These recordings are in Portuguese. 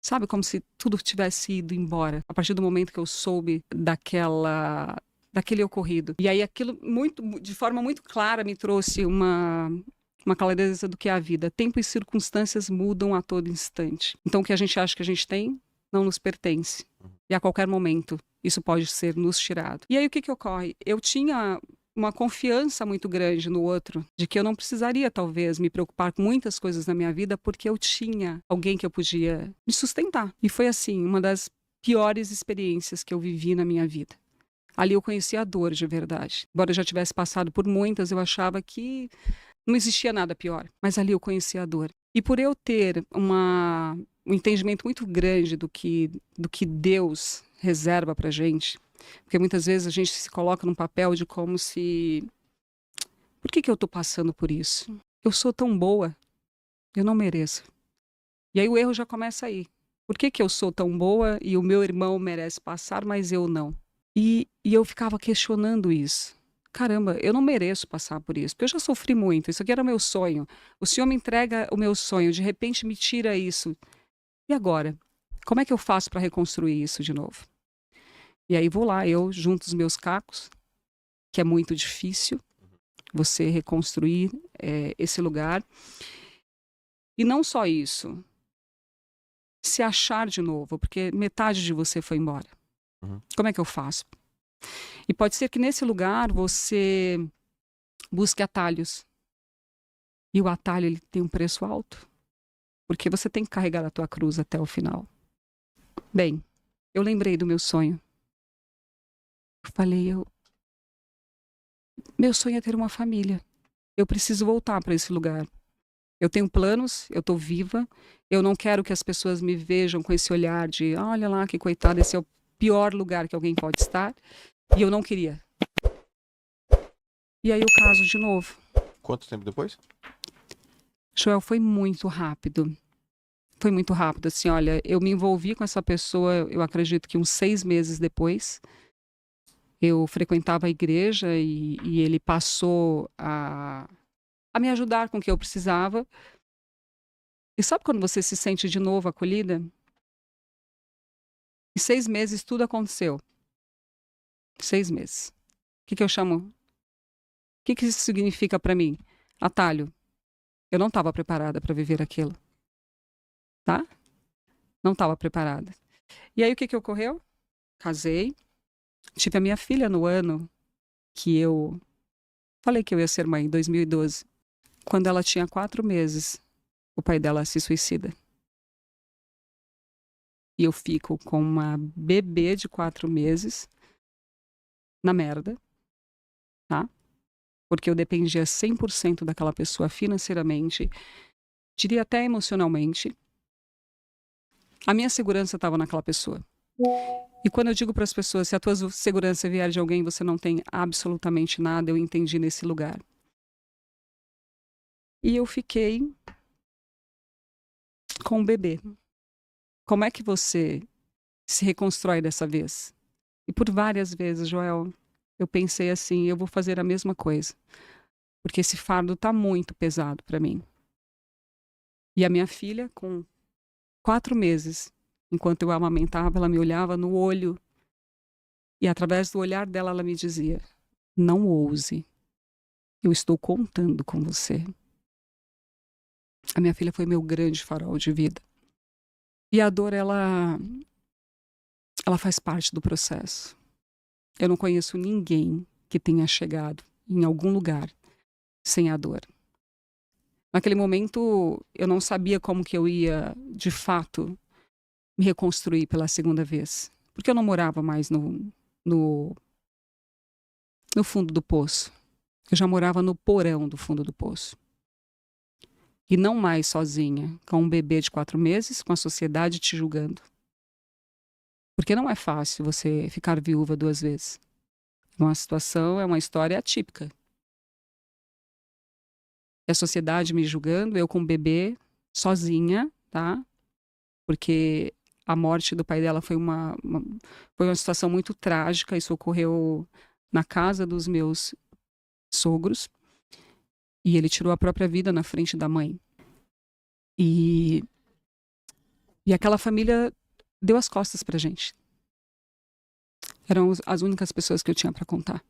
Sabe, como se tudo tivesse ido embora, a partir do momento que eu soube daquele ocorrido. E aí aquilo de forma muito clara me trouxe uma clareza do que é a vida. Tempo e circunstâncias mudam a todo instante. Então o que a gente acha que a gente tem não nos pertence. E a qualquer momento isso pode ser nos tirado. E aí o que que ocorre? Eu tinha uma confiança muito grande no outro, de que eu não precisaria, talvez, me preocupar com muitas coisas na minha vida, porque eu tinha alguém que eu podia me sustentar. E foi, assim, uma das piores experiências que eu vivi na minha vida. Ali eu conheci a dor de verdade. Embora eu já tivesse passado por muitas, eu achava que não existia nada pior. Mas ali eu conheci a dor. E por eu ter um entendimento muito grande do que Deus reserva pra gente, porque muitas vezes a gente se coloca num papel de como se... Por que que eu tô passando por isso? Eu sou tão boa, eu não mereço. E aí o erro já começa aí. Por que que eu sou tão boa e o meu irmão merece passar, mas eu não? E eu ficava questionando isso. Caramba, eu não mereço passar por isso, porque eu já sofri muito, isso aqui era meu sonho. O Senhor me entrega o meu sonho, de repente me tira isso. E agora? Como é que eu faço para reconstruir isso de novo? E aí vou lá, eu junto os meus cacos, que é muito difícil você reconstruir esse lugar. E não só isso, se achar de novo, porque metade de você foi embora. Uhum. Como é que eu faço? E pode ser que nesse lugar você busque atalhos. E o atalho ele tem um preço alto, porque você tem que carregar a tua cruz até o final. Bem, eu lembrei do meu sonho. Eu falei, meu sonho é ter uma família. Eu preciso voltar para esse lugar. Eu tenho planos, eu estou viva. Eu não quero que as pessoas me vejam com esse olhar de, olha lá que coitada, esse é o pior lugar que alguém pode estar. E eu não queria. E aí eu caso de novo. Quanto tempo depois? Joel, foi muito rápido. Foi muito rápido, assim, olha, eu me envolvi com essa pessoa, eu acredito que uns 6 meses depois. Eu frequentava a igreja e ele passou a me ajudar com o que eu precisava. E sabe quando você se sente de novo acolhida? Em 6 meses tudo aconteceu. 6 meses. O que que eu chamo? O que que isso significa para mim? Atalho. Eu não estava preparada para viver aquilo, tá? Não estava preparada. E aí o que que ocorreu? Casei, tive a minha filha no ano que eu falei que eu ia ser mãe, em 2012. Quando ela tinha 4 meses, o pai dela se suicida. E eu fico com uma bebê de 4 meses na merda, tá? Porque eu dependia 100% daquela pessoa financeiramente, diria até emocionalmente. A minha segurança estava naquela pessoa. E quando eu digo para as pessoas, se a tua segurança vier de alguém, você não tem absolutamente nada, eu entendi nesse lugar. E eu fiquei com o bebê. Como é que você se reconstrói dessa vez? E por várias vezes, Joel, eu pensei assim, eu vou fazer a mesma coisa. Porque esse fardo tá muito pesado para mim. E a minha filha, com 4 meses, enquanto eu a amamentava, ela me olhava no olho e através do olhar dela ela me dizia: não ouse, eu estou contando com você. A minha filha foi meu grande farol de vida. E a dor, ela faz parte do processo. Eu não conheço ninguém que tenha chegado em algum lugar sem a dor. Naquele momento, eu não sabia como que eu ia, de fato, me reconstruir pela segunda vez. Porque eu não morava mais no, no fundo do poço. Eu já morava no porão do fundo do poço. E não mais sozinha, com um bebê de 4 meses, com a sociedade te julgando. Porque não é fácil você ficar viúva 2 vezes. É uma situação, é uma história atípica. E a sociedade me julgando, eu com o bebê, sozinha, tá? Porque a morte do pai dela foi uma situação muito trágica. Isso ocorreu na casa dos meus sogros. E ele tirou a própria vida na frente da mãe. E E aquela família deu as costas pra gente. Eram as únicas pessoas que eu tinha pra contar.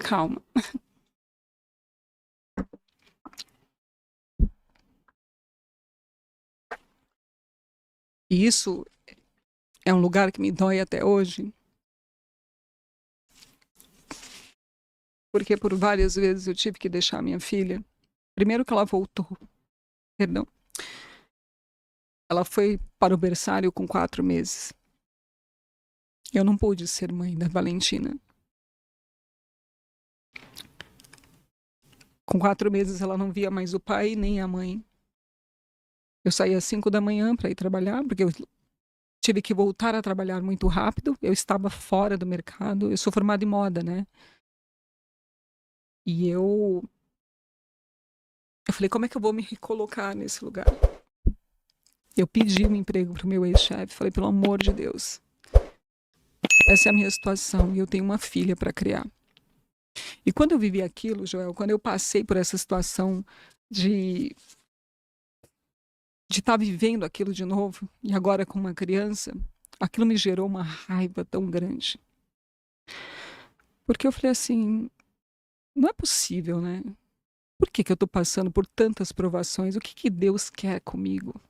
Calma. E isso é um lugar que me dói até hoje. Porque por várias vezes eu tive que deixar minha filha. Primeiro que ela voltou. Perdão. Ela foi para o berçário com 4 meses. Eu não pude ser mãe da Valentina. Com 4 meses ela não via mais o pai nem a mãe. Eu saía às 5 da manhã para ir trabalhar, porque eu tive que voltar a trabalhar muito rápido. Eu estava fora do mercado. Eu sou formada em moda, né? E eu falei, como é que eu vou me recolocar nesse lugar? Eu pedi um emprego pro meu ex-chefe. Falei, pelo amor de Deus, essa é a minha situação e eu tenho uma filha para criar. E quando eu vivi aquilo, Joel, quando eu passei por essa situação de estar vivendo aquilo de novo, e agora com uma criança, aquilo me gerou uma raiva tão grande. Porque eu falei assim, não é possível, né? Por que eu tô passando por tantas provações? O que Deus quer comigo?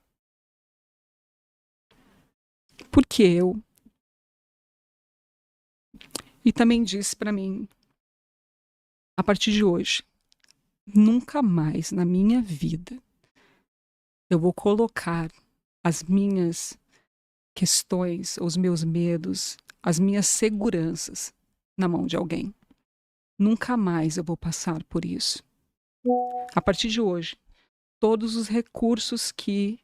Por que eu? E também disse para mim, a partir de hoje, nunca mais na minha vida eu vou colocar as minhas questões, os meus medos, as minhas seguranças na mão de alguém. Nunca mais eu vou passar por isso. A partir de hoje, todos os recursos que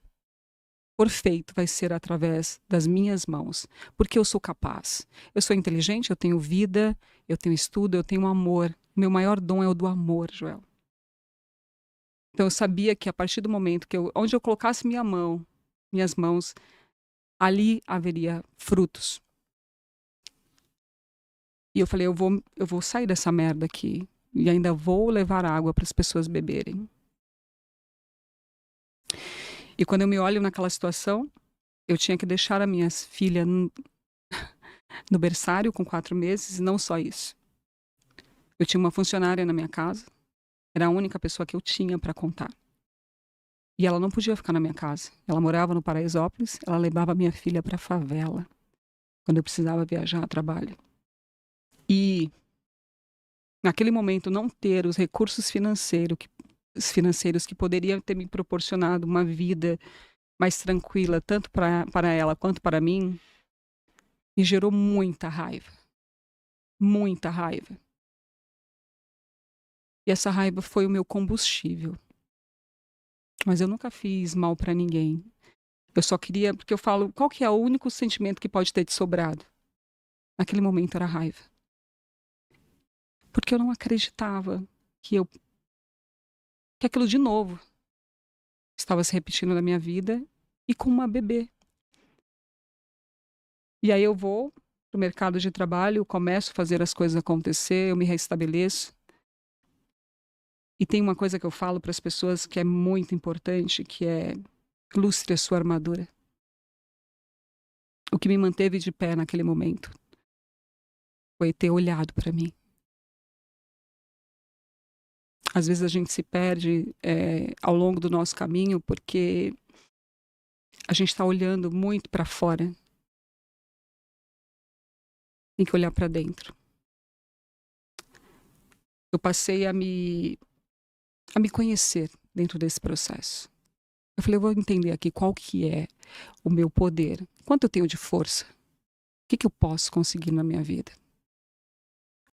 for feito vai ser através das minhas mãos, porque eu sou capaz. Eu sou inteligente, eu tenho vida, eu tenho estudo, eu tenho amor. Meu maior dom é o do amor, Joel. Então eu sabia que a partir do momento que onde eu colocasse minhas mãos, ali haveria frutos. E eu falei, eu vou sair dessa merda aqui e ainda vou levar água para as pessoas beberem. E quando eu me olho naquela situação, eu tinha que deixar a minha filha no berçário com 4 meses, e não só isso. Eu tinha uma funcionária na minha casa, era a única pessoa que eu tinha para contar. E ela não podia ficar na minha casa. Ela morava no Paraisópolis, ela levava a minha filha para a favela, quando eu precisava viajar a trabalho. E, naquele momento, não ter os recursos financeiros que poderiam ter me proporcionado uma vida mais tranquila, tanto para ela quanto para mim, me gerou muita raiva. Muita raiva. E essa raiva foi o meu combustível. Mas eu nunca fiz mal para ninguém. Eu só queria, porque eu falo, qual que é o único sentimento que pode ter te sobrado? Naquele momento era raiva. Porque eu não acreditava que aquilo de novo estava se repetindo na minha vida e com uma bebê. E aí eu vou pro mercado de trabalho, começo a fazer as coisas acontecer, eu me restabeleço. E tem uma coisa que eu falo para as pessoas que é muito importante, que é lustre a sua armadura. O que me manteve de pé naquele momento foi ter olhado para mim. Às vezes a gente se perde ao longo do nosso caminho porque a gente está olhando muito para fora. Tem que olhar para dentro. Eu passei a me conhecer dentro desse processo. Eu falei, eu vou entender aqui qual que é o meu poder. Quanto eu tenho de força? O que eu posso conseguir na minha vida?